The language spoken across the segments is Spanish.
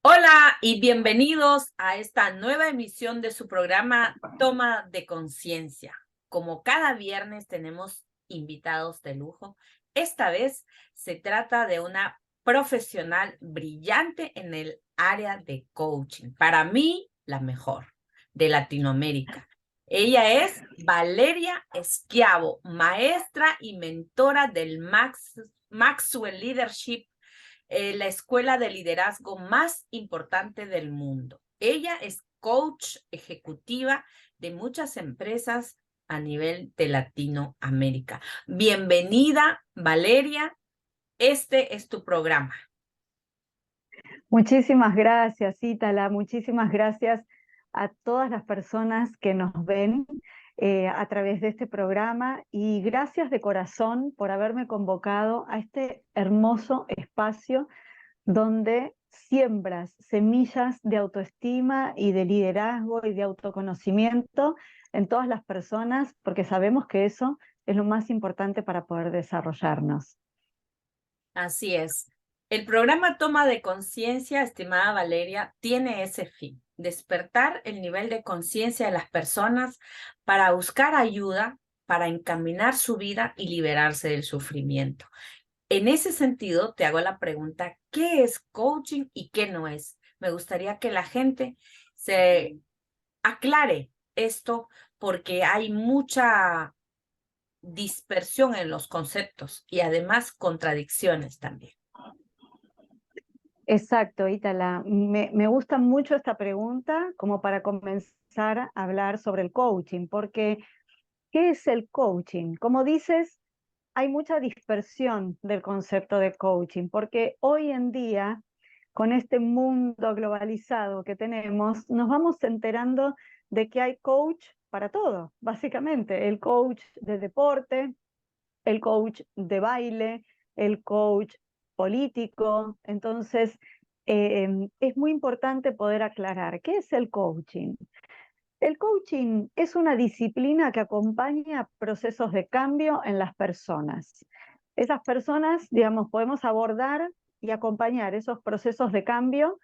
Hola y bienvenidos a esta nueva emisión de su programa Toma de Conciencia. Como cada viernes tenemos invitados de lujo, esta vez se trata de una profesional brillante en el área de coaching. Para mí, la mejor de Latinoamérica. Ella es Valeria Esquiavo, maestra y mentora del Maxwell Leadership, la escuela de liderazgo más importante del mundo. Ella es coach ejecutiva de muchas empresas a nivel de Latinoamérica. Bienvenida, Valeria. Este es tu programa. Muchísimas gracias, Ítala. Muchísimas gracias a todas las personas que nos ven a través de este programa y gracias de corazón por haberme convocado a este hermoso espacio donde siembras semillas de autoestima y de liderazgo y de autoconocimiento en todas las personas, porque sabemos que eso es lo más importante para poder desarrollarnos. Así es. El programa Toma de Conciencia, estimada Valeria, tiene ese fin: despertar el nivel de conciencia de las personas para buscar ayuda, para encaminar su vida y liberarse del sufrimiento. En ese sentido, te hago la pregunta: ¿qué es coaching y qué no es? Me gustaría que la gente se aclare esto porque hay mucha dispersión en los conceptos y además contradicciones también. Exacto, Ítala. Me gusta mucho esta pregunta como para comenzar a hablar sobre el coaching, porque ¿qué es el coaching? Como dices, hay mucha dispersión del concepto de coaching, porque hoy en día, con este mundo globalizado que tenemos, nos vamos enterando de que hay coach para todo, básicamente. El coach de deporte, el coach de baile, el coach político. Entonces, es muy importante poder aclarar qué es el coaching. El coaching es una disciplina que acompaña procesos de cambio en las personas. Esas personas, digamos, podemos abordar y acompañar esos procesos de cambio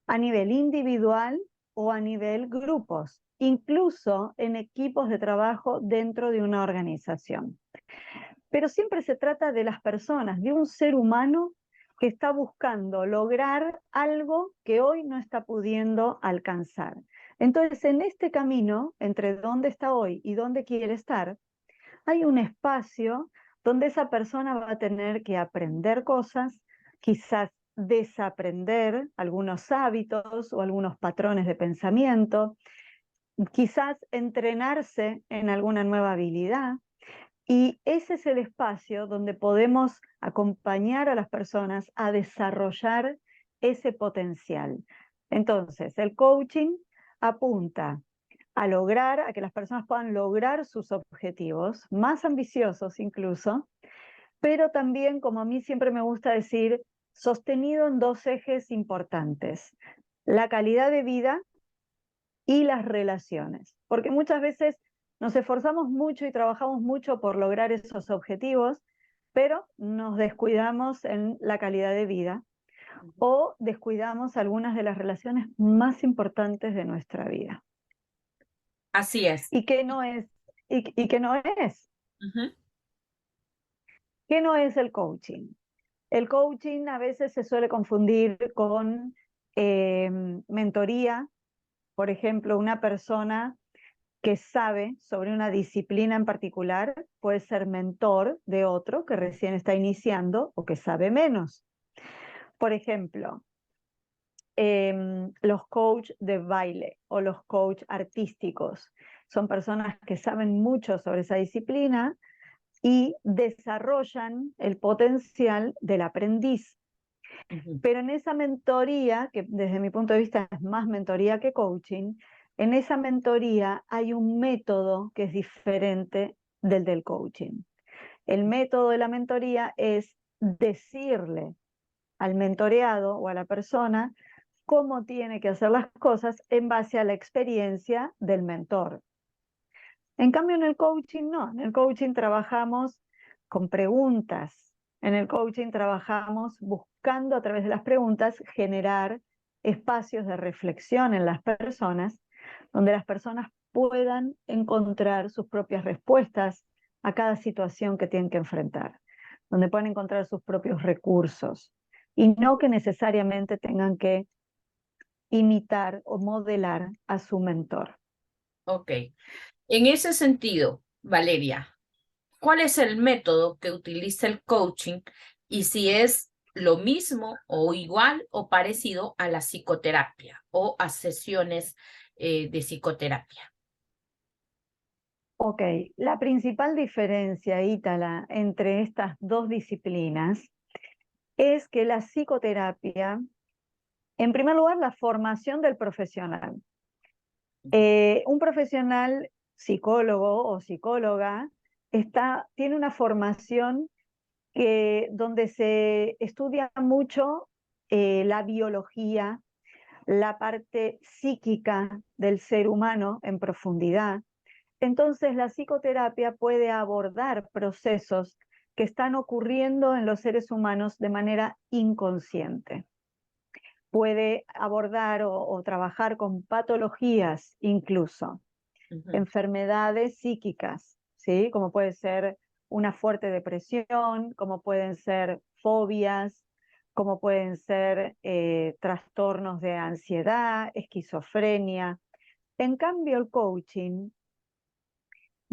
a nivel individual o a nivel grupos, incluso en equipos de trabajo dentro de una organización. Pero siempre se trata de las personas, de un ser humano que está buscando lograr algo que hoy no está pudiendo alcanzar. Entonces, en este camino, entre dónde está hoy y dónde quiere estar, hay un espacio donde esa persona va a tener que aprender cosas, quizás desaprender algunos hábitos o algunos patrones de pensamiento, quizás entrenarse en alguna nueva habilidad, y ese es el espacio donde podemos acompañar a las personas a desarrollar ese potencial. Entonces, el coaching apunta a lograr, a que las personas puedan lograr sus objetivos, más ambiciosos incluso, pero también, como a mí siempre me gusta decir, sostenido en dos ejes importantes: la calidad de vida y las relaciones. Porque muchas veces nos esforzamos mucho y trabajamos mucho por lograr esos objetivos, pero nos descuidamos en la calidad de vida o descuidamos algunas de las relaciones más importantes de nuestra vida. Así es. ¿Y qué no es? ¿Y qué no es? Ujú. ¿Qué no es el coaching? El coaching a veces se suele confundir con mentoría. Por ejemplo, una persona que sabe sobre una disciplina en particular puede ser mentor de otro que recién está iniciando o que sabe menos. Por ejemplo, los coach de baile o los coach artísticos son personas que saben mucho sobre esa disciplina y desarrollan el potencial del aprendiz. Ujú. Pero en esa mentoría, que desde mi punto de vista es más mentoría que coaching, en esa mentoría hay un método que es diferente del coaching. El método de la mentoría es decirle al mentoreado o a la persona cómo tiene que hacer las cosas en base a la experiencia del mentor. En cambio, en el coaching no. En el coaching trabajamos con preguntas. En el coaching trabajamos buscando a través de las preguntas generar espacios de reflexión en las personas, donde las personas puedan encontrar sus propias respuestas a cada situación que tienen que enfrentar, donde puedan encontrar sus propios recursos y no que necesariamente tengan que imitar o modelar a su mentor. Ok. En ese sentido, Valeria, ¿cuál es el método que utiliza el coaching y si es lo mismo o igual o parecido a la psicoterapia o a sesiones de psicoterapia? Ok, la principal diferencia, Ítala, entre estas dos disciplinas es que la psicoterapia, en primer lugar, la formación del profesional. Un profesional psicólogo o psicóloga tiene una formación donde se estudia mucho la biología, la parte psíquica del ser humano en profundidad. Entonces la psicoterapia puede abordar procesos que están ocurriendo en los seres humanos de manera inconsciente. Puede abordar o trabajar con patologías incluso, enfermedades psíquicas, ¿sí? Como puede ser una fuerte depresión, como pueden ser fobias, como pueden ser trastornos de ansiedad, esquizofrenia. En cambio, el coaching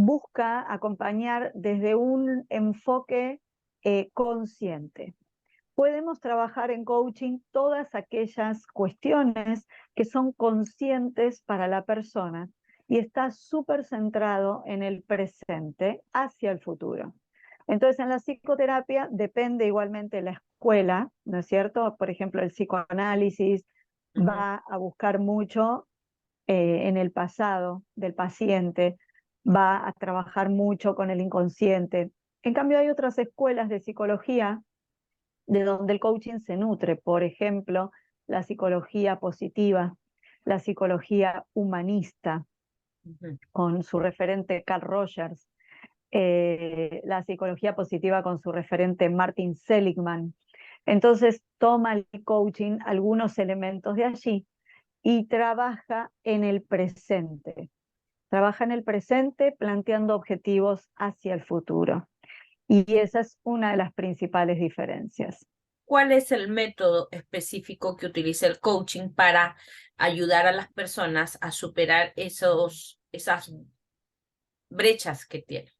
busca acompañar desde un enfoque consciente. Podemos trabajar en coaching todas aquellas cuestiones que son conscientes para la persona y está súper centrado en el presente hacia el futuro. Entonces, en la psicoterapia depende igualmente la escuela, ¿no es cierto? Por ejemplo, el psicoanálisis va a buscar mucho en el pasado del paciente, va a trabajar mucho con el inconsciente. En cambio, hay otras escuelas de psicología de donde el coaching se nutre, por ejemplo, la psicología positiva, la psicología humanista, con su referente Carl Rogers, la psicología positiva con su referente Martin Seligman. Entonces toma el coaching algunos elementos de allí y trabaja en el presente. Trabaja en el presente planteando objetivos hacia el futuro. Y esa es una de las principales diferencias. ¿Cuál es el método específico que utiliza el coaching para ayudar a las personas a superar esas brechas que tienen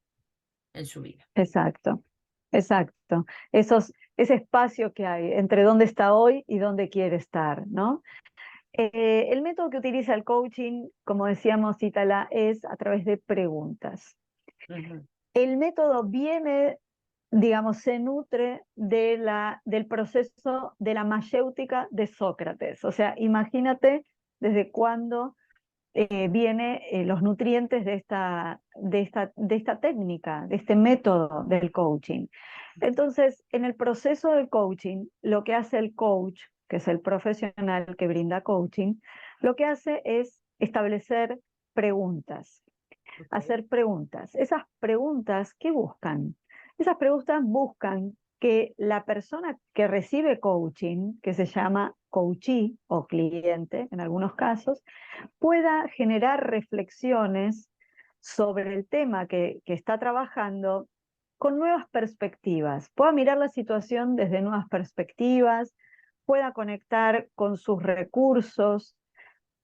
en su vida? Exacto, exacto. Ese espacio que hay entre dónde está hoy y dónde quiere estar, ¿no? El método que utiliza el coaching, como decíamos, Ítala, es a través de preguntas. El método viene, digamos, se nutre del proceso de la mayéutica de Sócrates. O sea, imagínate desde cuándo vienen los nutrientes de esta técnica, de este método del coaching. Entonces, en el proceso del coaching, lo que hace el coach, que es el profesional que brinda coaching, lo que hace es establecer preguntas, hacer preguntas. Esas preguntas, ¿qué buscan? Esas preguntas buscan que la persona que recibe coaching, que se llama coachee o cliente en algunos casos, pueda generar reflexiones sobre el tema que está trabajando con nuevas perspectivas, pueda mirar la situación desde nuevas perspectivas, pueda conectar con sus recursos,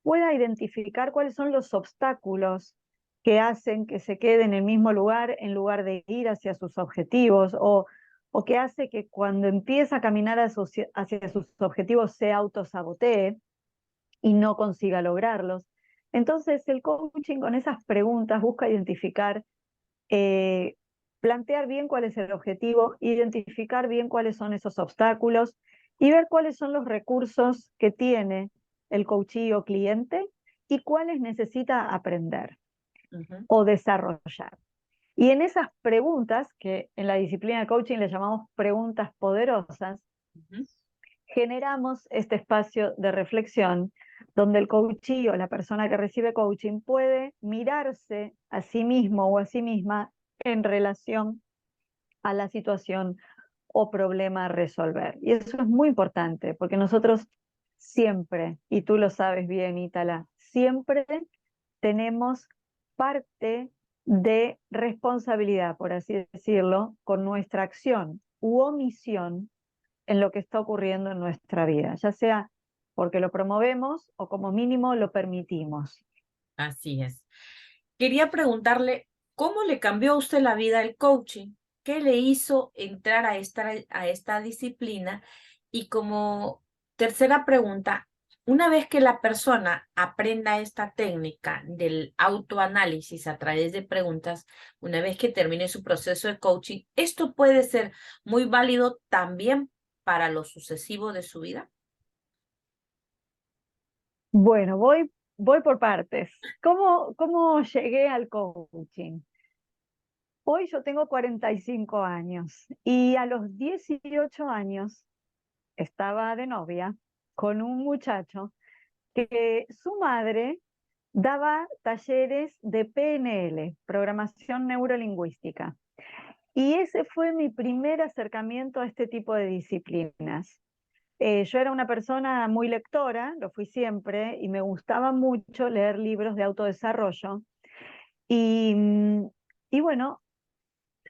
pueda identificar cuáles son los obstáculos que hacen que se quede en el mismo lugar en lugar de ir hacia sus objetivos o que hace que cuando empieza a caminar hacia sus objetivos se autosabotee y no consiga lograrlos. Entonces el coaching con esas preguntas busca identificar, plantear bien cuál es el objetivo, identificar bien cuáles son esos obstáculos y ver cuáles son los recursos que tiene el coachee o cliente y cuáles necesita aprender o desarrollar. Y en esas preguntas, que en la disciplina de coaching le llamamos preguntas poderosas, generamos este espacio de reflexión donde el coachee o la persona que recibe coaching puede mirarse a sí mismo o a sí misma en relación a la situación o problema a resolver. Y eso es muy importante porque nosotros siempre, y tú lo sabes bien, Ítala, siempre tenemos parte de responsabilidad, por así decirlo, con nuestra acción u omisión en lo que está ocurriendo en nuestra vida, ya sea porque lo promovemos o como mínimo lo permitimos. Así es. Quería preguntarle, ¿cómo le cambió a usted la vida el coaching? ¿Qué le hizo entrar a esta disciplina? Y como tercera pregunta, una vez que la persona aprenda esta técnica del autoanálisis a través de preguntas, una vez que termine su proceso de coaching, ¿esto puede ser muy válido también para lo sucesivo de su vida? Bueno, voy por partes. ¿Cómo llegué al coaching? Hoy yo tengo 45 años y a los 18 años estaba de novia con un muchacho que su madre daba talleres de PNL, programación neurolingüística. Y ese fue mi primer acercamiento a este tipo de disciplinas. Yo era una persona muy lectora, lo fui siempre, y me gustaba mucho leer libros de autodesarrollo. Y, y bueno,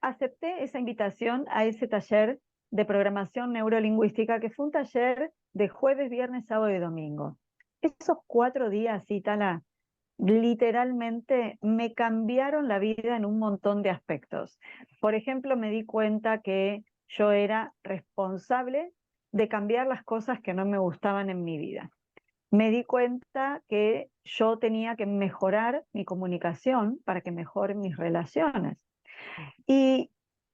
acepté esa invitación a ese taller de programación neurolingüística, que fue un taller de jueves, viernes, sábado y domingo. Esos 4 días, Itala, literalmente me cambiaron la vida en un montón de aspectos. Por ejemplo, me di cuenta que yo era responsable de cambiar las cosas que no me gustaban en mi vida. Me di cuenta que yo tenía que mejorar mi comunicación para que mejoren mis relaciones. Y,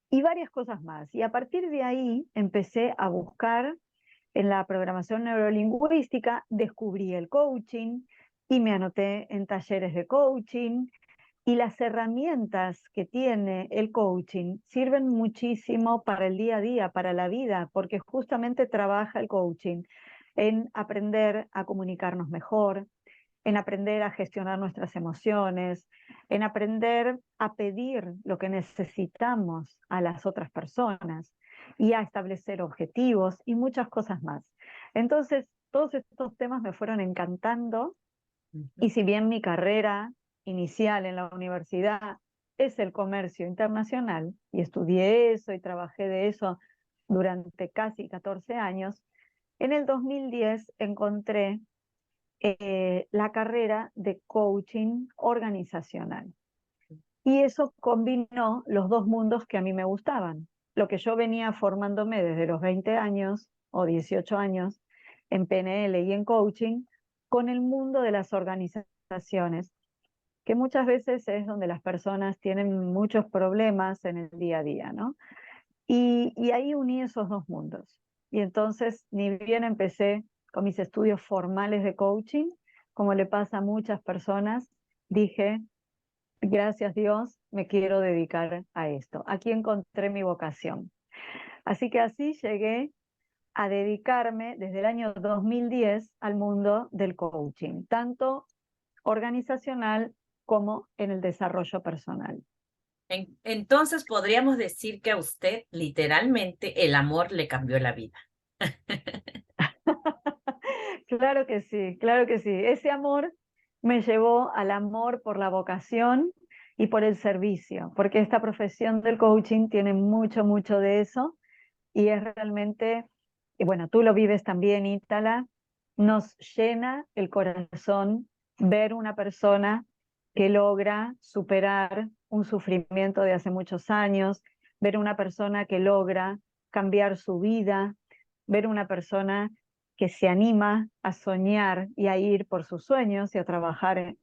y varias cosas más. Y a partir de ahí empecé a buscar en la programación neurolingüística, descubrí el coaching y me anoté en talleres de coaching. Y las herramientas que tiene el coaching sirven muchísimo para el día a día, para la vida, porque justamente trabaja el coaching en aprender a comunicarnos mejor, en aprender a gestionar nuestras emociones, en aprender a pedir lo que necesitamos a las otras personas y a establecer objetivos y muchas cosas más. Entonces, todos estos temas me fueron encantando, y si bien mi carrera inicial en la universidad es el comercio internacional, y estudié eso y trabajé de eso durante casi 14 años, en el 2010 encontré la carrera de coaching organizacional. Y eso combinó los dos mundos que a mí me gustaban. Lo que yo venía formándome desde los 20 años o 18 años en PNL y en coaching, con el mundo de las organizaciones, que muchas veces es donde las personas tienen muchos problemas en el día a día, ¿no? Y ahí uní esos dos mundos. Y entonces, ni bien empecé con mis estudios formales de coaching, como le pasa a muchas personas, dije, gracias Dios, me quiero dedicar a esto. Aquí encontré mi vocación. Así que así llegué a dedicarme desde el año 2010 al mundo del coaching, tanto organizacional como en el desarrollo personal. Entonces podríamos decir que a usted literalmente el amor le cambió la vida. Claro que sí, claro que sí. Ese amor me llevó al amor por la vocación y por el servicio, porque esta profesión del coaching tiene mucho, mucho de eso, y es realmente, y bueno, tú lo vives también, Ítala, nos llena el corazón ver una persona que logra superar un sufrimiento de hace muchos años, ver una persona que logra cambiar su vida, ver una persona que se anima a soñar y a ir por sus sueños y a trabajar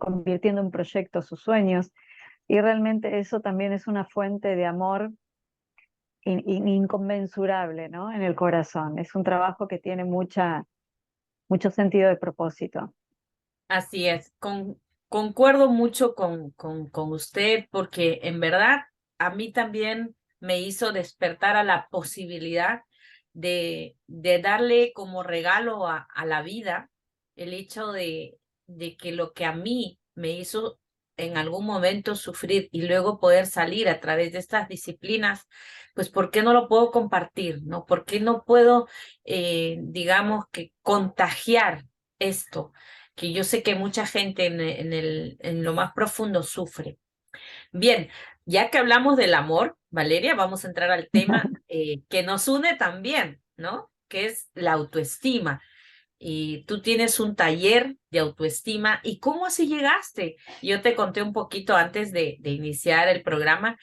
convirtiendo en proyecto sus sueños. Y realmente eso también es una fuente de amor inconmensurable, ¿no? En el corazón. Es un trabajo que tiene mucho sentido de propósito. Así es, concuerdo mucho con usted porque en verdad a mí también me hizo despertar a la posibilidad de darle como regalo a la vida el hecho de que lo que a mí me hizo en algún momento sufrir y luego poder salir a través de estas disciplinas, pues ¿por qué no lo puedo compartir, no? ¿Por qué no puedo, digamos que contagiar esto? Que yo sé que mucha gente en lo más profundo sufre. Bien, ya que hablamos del amor, Valeria, vamos a entrar al tema que nos une también, ¿no? Que es la autoestima. Y tú tienes un taller de autoestima. ¿Y cómo así llegaste? Yo te conté un poquito antes de iniciar el programa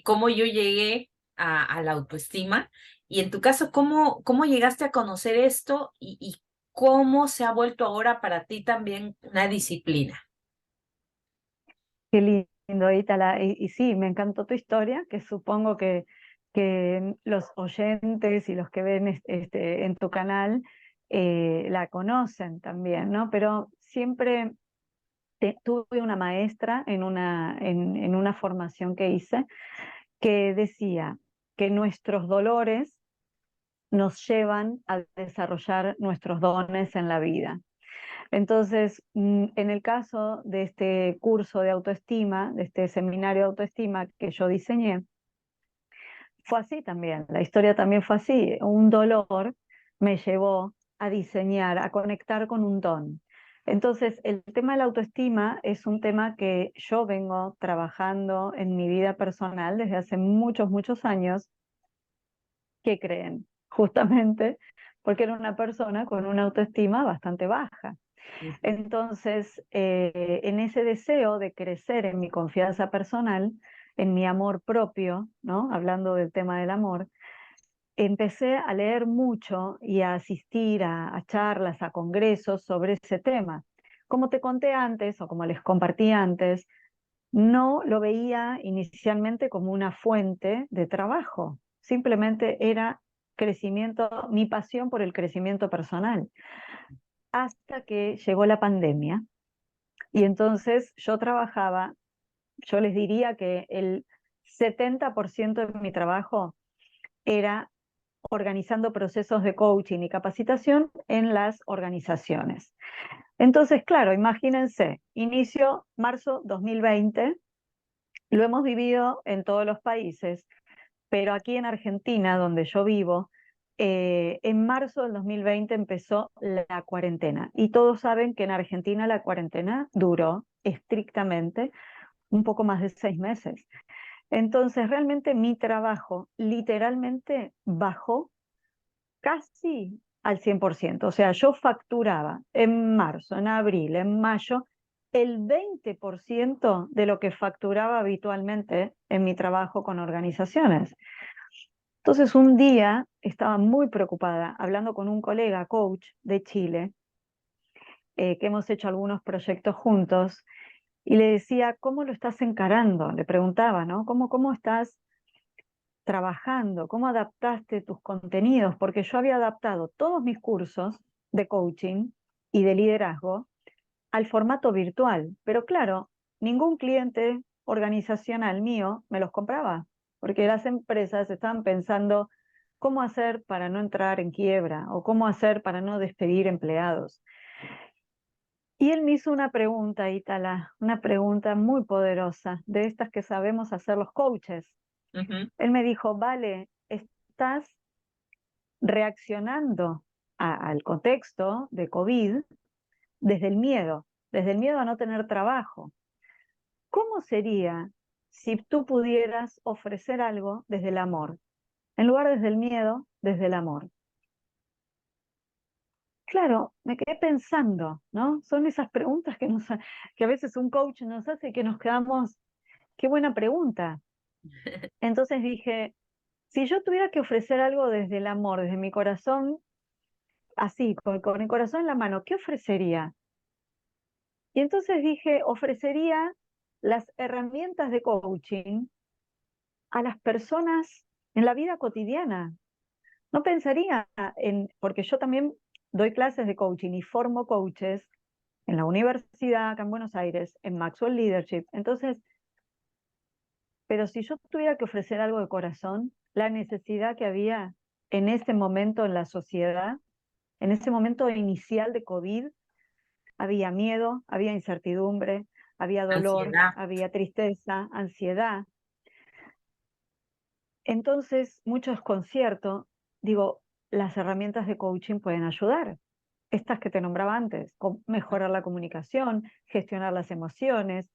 cómo yo llegué a la autoestima. Y en tu caso, ¿cómo llegaste a conocer esto y cómo se ha vuelto ahora para ti también una disciplina? Qué lindo, Ítala. Y sí, me encantó tu historia, que supongo que los oyentes y los que ven en tu canal la conocen también, ¿no? Pero siempre tuve una maestra en una formación que hice que decía que nuestros dolores nos llevan a desarrollar nuestros dones en la vida. Entonces, en el caso de este curso de autoestima, de este seminario de autoestima que yo diseñé, fue así también, la historia también fue así. Un dolor me llevó a diseñar, a conectar con un don. Entonces, el tema de la autoestima es un tema que yo vengo trabajando en mi vida personal desde hace muchos, muchos años. ¿Qué creen? Justamente porque era una persona con una autoestima bastante baja. Ujú. Entonces, en ese deseo de crecer en mi confianza personal, en mi amor propio, ¿no? Hablando del tema del amor, empecé a leer mucho y a asistir a charlas, a congresos sobre ese tema. Como te conté antes, o como les compartí antes, no lo veía inicialmente como una fuente de trabajo, simplemente era crecimiento, mi pasión por el crecimiento personal, hasta que llegó la pandemia. Y entonces yo trabajaba, yo les diría que el 70% de mi trabajo era organizando procesos de coaching y capacitación en las organizaciones. Entonces, claro, imagínense, inicio marzo 2020, lo hemos vivido en todos los países, pero aquí en Argentina, donde yo vivo, en marzo del 2020 empezó la cuarentena y todos saben que en Argentina la cuarentena duró estrictamente un poco más de 6 meses. Entonces, realmente mi trabajo literalmente bajó casi al 100%. O sea, yo facturaba en marzo, en abril, en mayo, el 20% de lo que facturaba habitualmente en mi trabajo con organizaciones. Entonces, un día estaba muy preocupada hablando con un colega coach de Chile, que hemos hecho algunos proyectos juntos, y le decía, ¿cómo lo estás encarando? Le preguntaba, ¿no? ¿Cómo estás trabajando? ¿Cómo adaptaste tus contenidos? Porque yo había adaptado todos mis cursos de coaching y de liderazgo al formato virtual, pero claro, ningún cliente organizacional mío me los compraba, porque las empresas estaban pensando cómo hacer para no entrar en quiebra o cómo hacer para no despedir empleados. Y él me hizo una pregunta, Ítala, una pregunta muy poderosa, de estas que sabemos hacer los coaches. Ujú. Él me dijo, vale, estás reaccionando al contexto de COVID desde el miedo a no tener trabajo. ¿Cómo sería si tú pudieras ofrecer algo desde el amor? En lugar desde el miedo, desde el amor. Claro, me quedé pensando, ¿no? Son esas preguntas que a veces un coach nos hace y que nos quedamos, qué buena pregunta. Entonces dije, si yo tuviera que ofrecer algo desde el amor, desde mi corazón, así, con el corazón en la mano, ¿qué ofrecería? Y entonces dije, ofrecería las herramientas de coaching a las personas en la vida cotidiana. No pensaría porque yo también doy clases de coaching y formo coaches en la universidad acá en Buenos Aires, en Maxwell Leadership. Entonces, pero si yo tuviera que ofrecer algo de corazón, la necesidad que había en ese momento en la sociedad, en ese momento inicial de COVID, había miedo, había incertidumbre, había dolor, Ansiedad. había tristeza, ansiedad. Entonces, mucho desconcierto. Digo, las herramientas de coaching pueden ayudar. Estas que te nombraba antes, mejorar la comunicación, gestionar las emociones,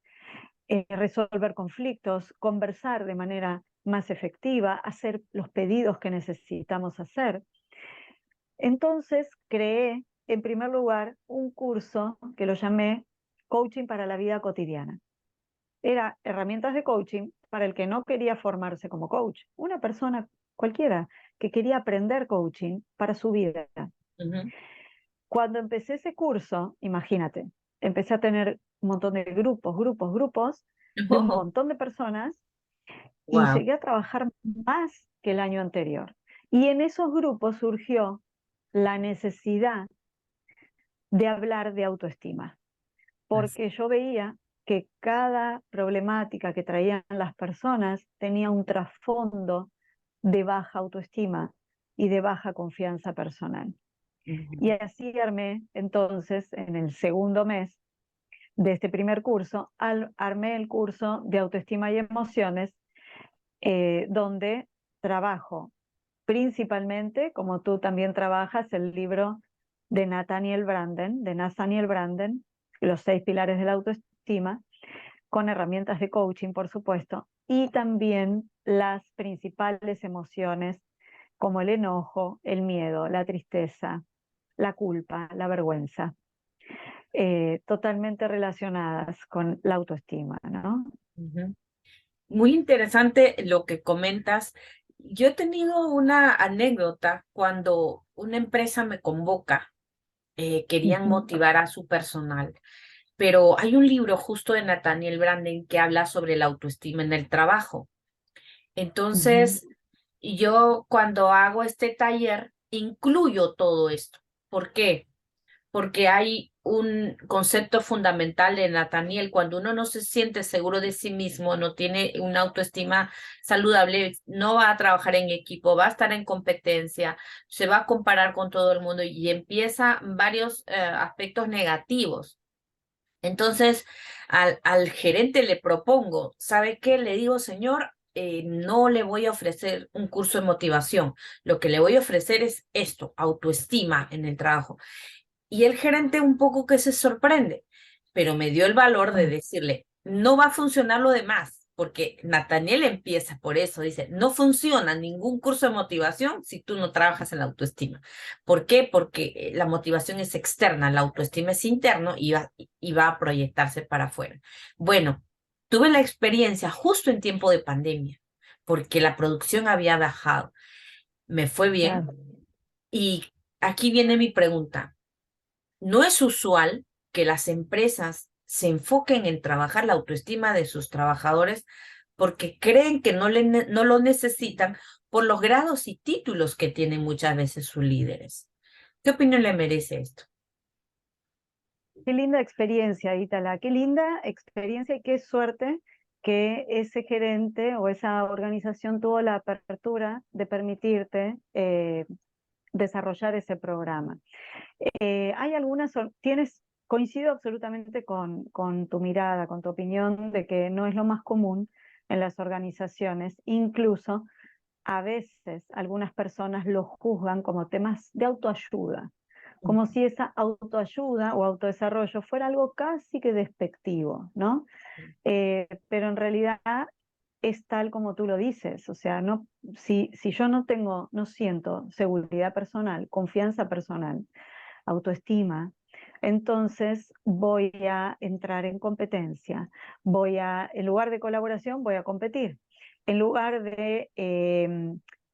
resolver conflictos, conversar de manera más efectiva, hacer los pedidos que necesitamos hacer. Entonces creé, en primer lugar, un curso que lo llamé Coaching para la Vida Cotidiana. Era herramientas de coaching para el que no quería formarse como coach, una persona cualquiera que quería aprender coaching para su vida. Ujú. Cuando empecé ese curso, imagínate, empecé a tener un montón de grupos de un montón de personas y Wow. llegué a trabajar más que el año anterior. Y en esos grupos surgió la necesidad de hablar de autoestima, porque yo veía que cada problemática que traían las personas tenía un trasfondo de baja autoestima y de baja confianza personal. Y así armé entonces, en el segundo mes de este primer curso, armé el curso de autoestima y emociones, donde trabajo principalmente, como tú también trabajas, el libro de Nathaniel Branden, Los 6 pilares de la autoestima, con herramientas de coaching, por supuesto, y también las principales emociones como el enojo, el miedo, la tristeza, la culpa, la vergüenza, totalmente relacionadas con la autoestima, ¿no? Ujú. Muy interesante lo que comentas. Yo he tenido una anécdota cuando una empresa me convoca, querían Ujú, motivar a su personal, pero hay un libro justo de Nathaniel Branden que habla sobre la autoestima en el trabajo. ujú. Entonces, yo cuando hago este taller, incluyo todo esto. ¿Por qué? Porque hay un concepto fundamental de Nathaniel: cuando uno no se siente seguro de sí mismo, no tiene una autoestima saludable, no va a trabajar en equipo, va a estar en competencia, se va a comparar con todo el mundo y empieza varios aspectos negativos. Entonces, al gerente le propongo, ¿sabe qué? Le digo, señor, no le voy a ofrecer un curso de motivación, lo que le voy a ofrecer es esto, autoestima en el trabajo. Y el gerente un poco que se sorprende, pero me dio el valor de Ah, decirle, no va a funcionar lo demás, porque Nathaniel empieza por eso, dice, no funciona ningún curso de motivación si tú no trabajas en la autoestima. ¿Por qué? Porque la motivación es externa, la autoestima es interno y va a proyectarse para afuera. Bueno, tuve la experiencia justo en tiempo de pandemia, porque la producción había bajado. Me fue bien claro. y aquí viene mi pregunta. No es usual que las empresas se enfoquen en trabajar la autoestima de sus trabajadores porque creen que no lo necesitan por los grados y títulos que tienen muchas veces sus líderes. ¿Qué opinión le merece esto? Qué linda experiencia, Ítala, qué linda experiencia y qué suerte que ese gerente o esa organización tuvo la apertura de permitirte desarrollar ese programa. Hay algunas, coincido absolutamente con tu mirada, con tu opinión de que no es lo más común en las organizaciones, incluso a veces algunas personas lo juzgan como temas de autoayuda, como si esa autoayuda o autodesarrollo fuera algo casi que despectivo, ¿no? Pero en realidad es tal como tú lo dices, o sea, no, si yo no siento seguridad personal, confianza personal, autoestima, entonces voy a entrar en competencia, en lugar de colaboración, voy a competir. En lugar de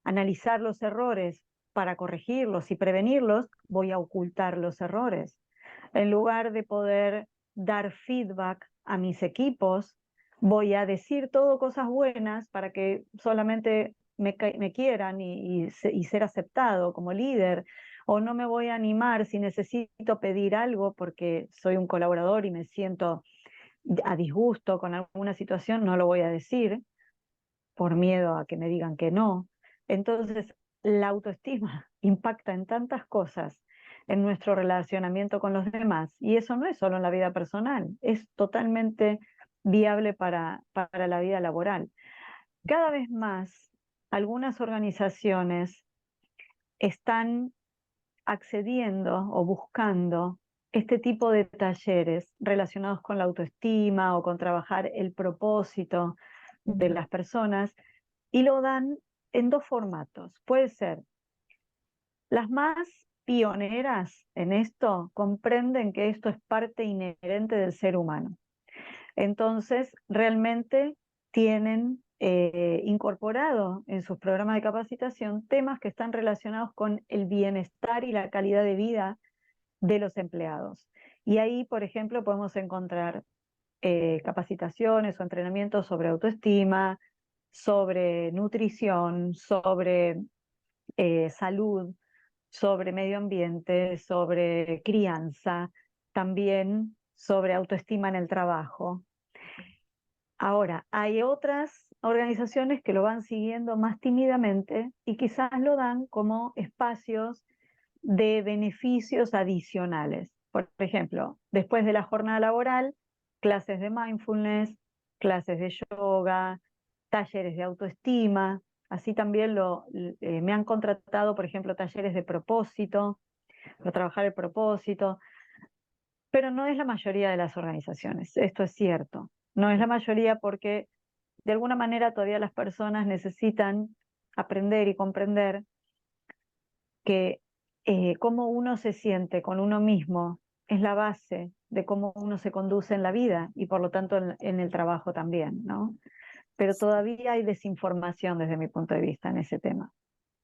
analizar los errores para corregirlos y prevenirlos, voy a ocultar los errores. En lugar de poder dar feedback a mis equipos, voy a decir todo cosas buenas para que solamente me quieran y ser aceptado como líder, o no me voy a animar si necesito pedir algo porque soy un colaborador y me siento a disgusto con alguna situación, no lo voy a decir por miedo a que me digan que no. Entonces, la autoestima impacta en tantas cosas en nuestro relacionamiento con los demás. Y eso no es solo en la vida personal, es totalmente viable para la vida laboral. Cada vez más, algunas organizaciones están accediendo o buscando este tipo de talleres relacionados con la autoestima o con trabajar el propósito de las personas, y lo dan en dos formatos. Puede ser, las más pioneras en esto comprenden que esto es parte inherente del ser humano. Entonces, realmente tienen incorporado en sus programas de capacitación temas que están relacionados con el bienestar y la calidad de vida de los empleados. Y ahí, por ejemplo, podemos encontrar capacitaciones o entrenamientos sobre autoestima, sobre nutrición, sobre salud, sobre medio ambiente, sobre crianza, también sobre autoestima en el trabajo. Ahora, hay otras organizaciones que lo van siguiendo más tímidamente y quizás lo dan como espacios de beneficios adicionales. Por ejemplo, después de la jornada laboral, clases de mindfulness, clases de yoga, talleres de autoestima. Así también me han contratado, por ejemplo, talleres de propósito, para trabajar el propósito, pero no es la mayoría de las organizaciones, esto es cierto. No es la mayoría porque de alguna manera todavía las personas necesitan aprender y comprender que cómo uno se siente con uno mismo es la base de cómo uno se conduce en la vida y por lo tanto en el trabajo también, ¿no? Pero todavía hay desinformación desde mi punto de vista en ese tema.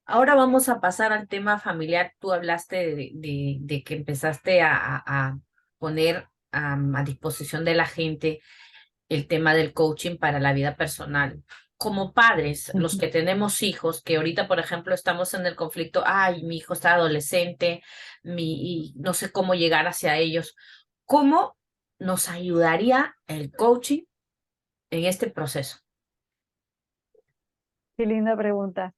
Ahora vamos a pasar al tema familiar. Tú hablaste de que empezaste a poner a disposición de la gente el tema del coaching para la vida personal. Como padres, los que tenemos hijos, que ahorita, por ejemplo, estamos en el conflicto, ay, mi hijo está adolescente, y no sé cómo llegar hacia ellos. ¿Cómo nos ayudaría el coaching en este proceso? Qué linda pregunta.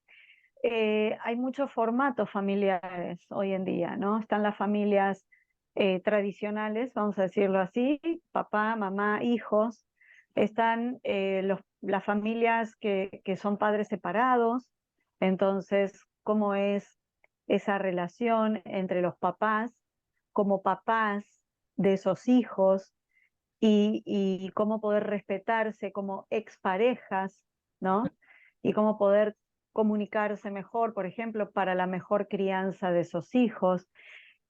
Hay muchos formatos familiares hoy en día, ¿no? Están las familias tradicionales, vamos a decirlo así, papá, mamá, hijos. Están las familias que son padres separados. Entonces, ¿cómo es esa relación entre los papás como papás de esos hijos y cómo poder respetarse como exparejas, ¿no? Y cómo poder comunicarse mejor, por ejemplo, para la mejor crianza de esos hijos.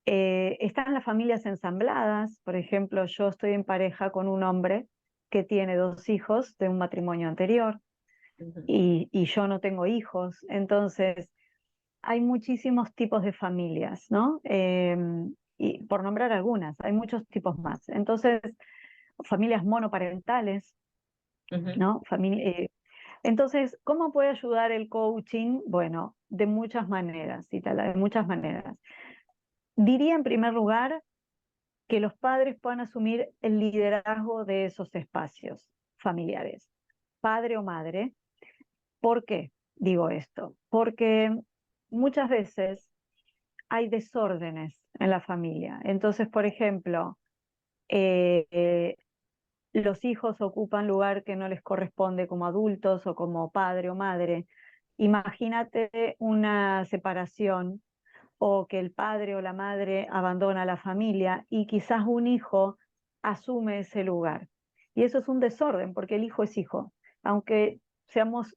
Están las familias ensambladas, por ejemplo, yo estoy en pareja con un hombre que tiene dos hijos de un matrimonio anterior Ujú. y yo no tengo hijos, entonces hay muchísimos tipos de familias, ¿no? Y por nombrar algunas, hay muchos tipos más. Entonces, familias monoparentales, Ujú. ¿no? Entonces, ¿cómo puede ayudar el coaching? Bueno, de muchas maneras, y tal, de muchas maneras. Diría en primer lugar que los padres puedan asumir el liderazgo de esos espacios familiares, padre o madre. ¿Por qué digo esto? Porque muchas veces hay desórdenes en la familia. Entonces, por ejemplo, eh, los hijos ocupan lugar que no les corresponde como adultos o como padre o madre. Imagínate una separación o que el padre o la madre abandona la familia y quizás un hijo asume ese lugar. Y eso es un desorden porque el hijo es hijo, aunque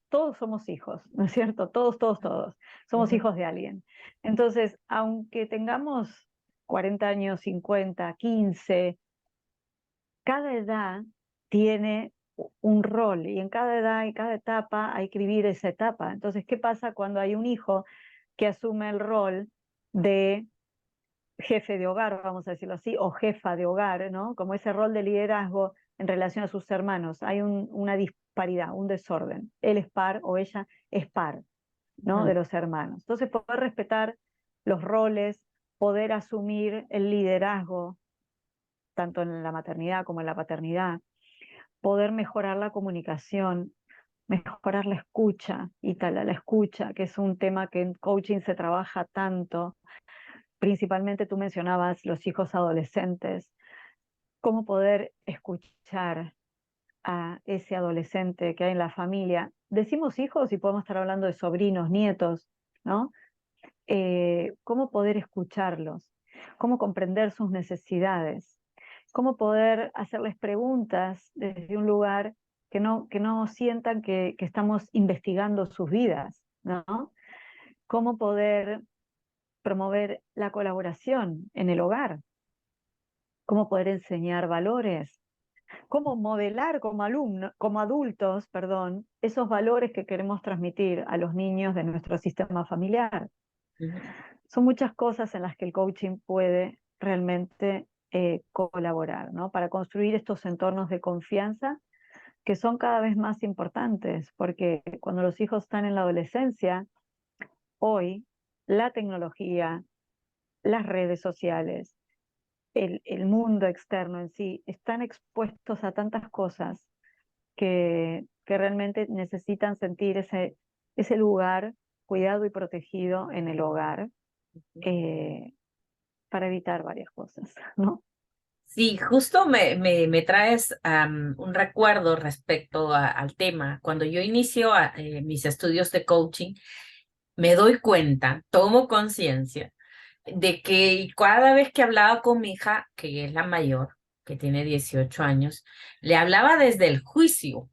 todos somos hijos, ¿no es cierto? Todos, todos, todos. Somos Ujú. hijos de alguien. Entonces, aunque tengamos 40 años, 50, 15, cada edad tiene un rol y en cada edad y cada etapa hay que vivir esa etapa. Entonces, ¿qué pasa cuando hay un hijo que asume el rol de jefe de hogar, vamos a decirlo así, o jefa de hogar, ¿no? Como ese rol de liderazgo en relación a sus hermanos? Hay una disparidad, un desorden. Él es par o ella es par, ¿no? De Ujú. los hermanos. Entonces, poder respetar los roles, poder asumir el liderazgo, tanto en la maternidad como en la paternidad, poder mejorar la comunicación, mejorar la escucha y tal, la escucha, que es un tema que en coaching se trabaja tanto, principalmente tú mencionabas los hijos adolescentes, cómo poder escuchar a ese adolescente que hay en la familia. Decimos hijos y podemos estar hablando de sobrinos, nietos, ¿no? Cómo poder escucharlos, cómo comprender sus necesidades, cómo poder hacerles preguntas desde un lugar que no sientan que estamos investigando sus vidas, ¿no? Cómo poder promover la colaboración en el hogar, cómo poder enseñar valores, cómo modelar como como adultos, perdón, esos valores que queremos transmitir a los niños de nuestro sistema familiar. Ujú. Son muchas cosas en las que el coaching puede realmente colaborar, ¿no? Para construir estos entornos de confianza que son cada vez más importantes, porque cuando los hijos están en la adolescencia, hoy la tecnología, las redes sociales, el mundo externo en sí, están expuestos a tantas cosas que realmente necesitan sentir ese lugar cuidado y protegido en el hogar eh, para evitar varias cosas, ¿no? Sí, justo me traes un recuerdo respecto al tema. Cuando yo inicio mis estudios de coaching, me doy cuenta, tomo conciencia de que cada vez que hablaba con mi hija, que es la mayor, que tiene 18 años, le hablaba desde el juicio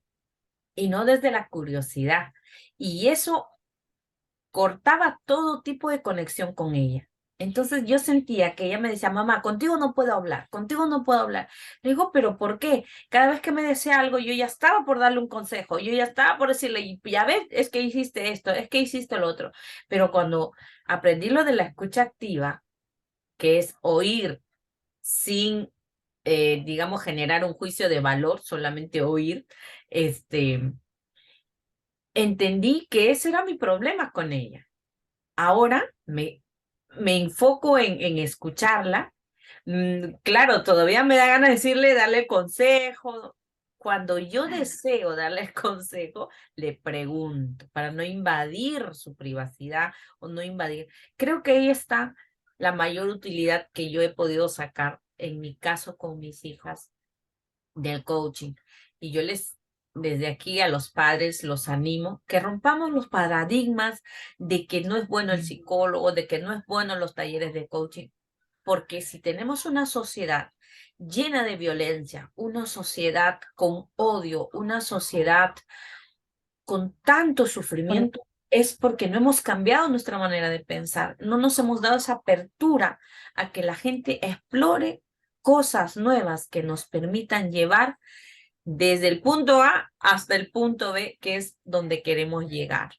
y no desde la curiosidad. Y eso cortaba todo tipo de conexión con ella. Entonces yo sentía que ella me decía, mamá, contigo no puedo hablar, contigo no puedo hablar. Le digo, pero ¿por qué? Cada vez que me decía algo, yo ya estaba por darle un consejo, yo ya estaba por decirle, "Y ya ves, es que hiciste esto, es que hiciste lo otro". Pero cuando aprendí lo de la escucha activa, que es oír sin, digamos, generar un juicio de valor, solamente oír, entendí que ese era mi problema con ella. Ahora me enfoco en escucharla. Claro, todavía me da ganas de decirle, darle consejo. Cuando yo deseo darle el consejo, le pregunto para no invadir su privacidad o no invadir. Creo que ahí está la mayor utilidad que yo he podido sacar en mi caso con mis hijas del coaching. Y yo desde aquí a los padres los animo que rompamos los paradigmas de que no es bueno el psicólogo, de que no es bueno los talleres de coaching, porque si tenemos una sociedad llena de violencia, una sociedad con odio, una sociedad con tanto Con- sufrimiento, es porque no hemos cambiado nuestra manera de pensar, no nos hemos dado esa apertura a que la gente explore cosas nuevas que nos permitan llevar desde el punto A hasta el punto B, que es donde queremos llegar.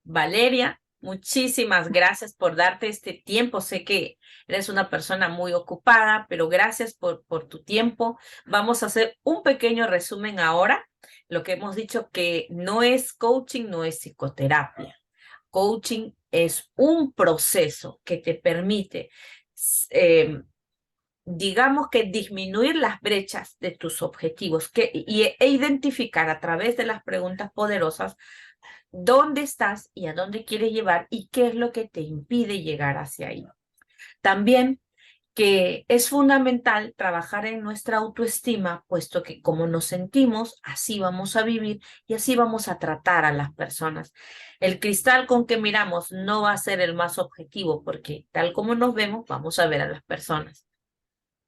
Valeria, muchísimas gracias por darte este tiempo. Sé que eres una persona muy ocupada, pero gracias por tu tiempo. Vamos a hacer un pequeño resumen ahora. Lo que hemos dicho que no es coaching, no es psicoterapia. Coaching es un proceso que te permite digamos que disminuir las brechas de tus objetivos e identificar a través de las preguntas poderosas dónde estás y a dónde quieres llevar y qué es lo que te impide llegar hacia ahí. También que es fundamental trabajar en nuestra autoestima, puesto que como nos sentimos, así vamos a vivir y así vamos a tratar a las personas. El cristal con que miramos no va a ser el más objetivo, porque tal como nos vemos, vamos a ver a las personas.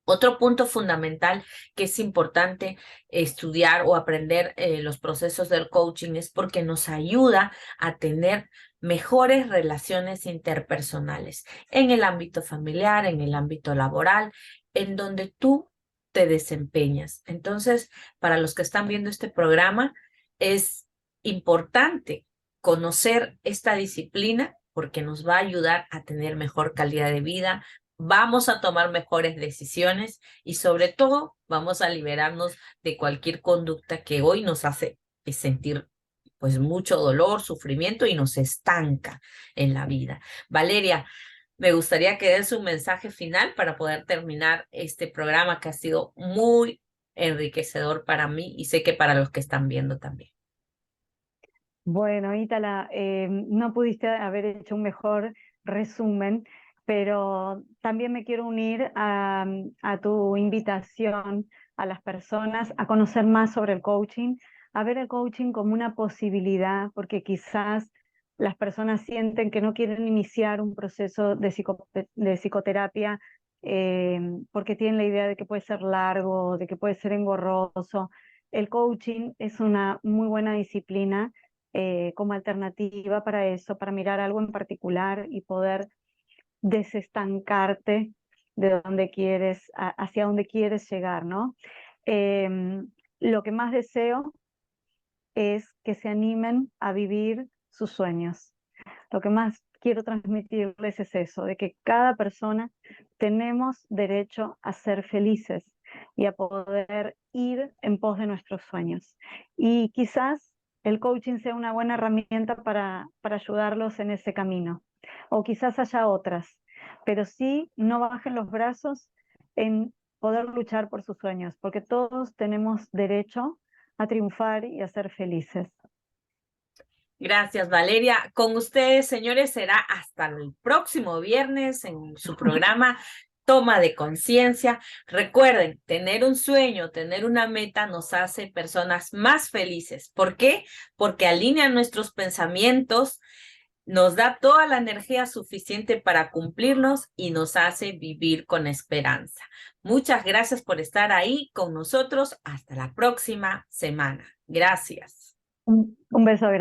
Otro punto fundamental que es importante estudiar o aprender los procesos del coaching es porque nos ayuda a tener mejores relaciones interpersonales en el ámbito familiar, en el ámbito laboral, en donde tú te desempeñas. Entonces, para los que están viendo este programa, es importante conocer esta disciplina porque nos va a ayudar a tener mejor calidad de vida, vamos a tomar mejores decisiones y sobre todo vamos a liberarnos de cualquier conducta que hoy nos hace sentir pues mucho dolor, sufrimiento y nos estanca en la vida. Valeria, me gustaría que des un mensaje final para poder terminar este programa que ha sido muy enriquecedor para mí y sé que para los que están viendo también. Bueno, Ítala, no pudiste haber hecho un mejor resumen, pero también me quiero unir a tu invitación a las personas a conocer más sobre el coaching, a ver el coaching como una posibilidad, porque quizás las personas sienten que no quieren iniciar un proceso de psicoterapia porque tienen la idea de que puede ser largo, de que puede ser engorroso. El coaching es una muy buena disciplina como alternativa para eso, para mirar algo en particular y poder desestancarte de donde quieres, hacia donde quieres llegar, ¿no? Lo que más deseo es que se animen a vivir sus sueños. Lo que más quiero transmitirles es eso, de que cada persona tenemos derecho a ser felices y a poder ir en pos de nuestros sueños. Y quizás el coaching sea una buena herramienta para ayudarlos en ese camino. O quizás haya otras, pero sí no bajen los brazos en poder luchar por sus sueños, porque todos tenemos derecho a triunfar y a ser felices. Gracias, Valeria. Con ustedes, señores, será hasta el próximo viernes en su programa Toma de Conciencia. Recuerden, tener un sueño, tener una meta nos hace personas más felices. ¿Por qué? Porque alinea nuestros pensamientos, nos da toda la energía suficiente para cumplirnos y nos hace vivir con esperanza. Muchas gracias por estar ahí con nosotros. Hasta la próxima semana. Gracias. Un beso grande.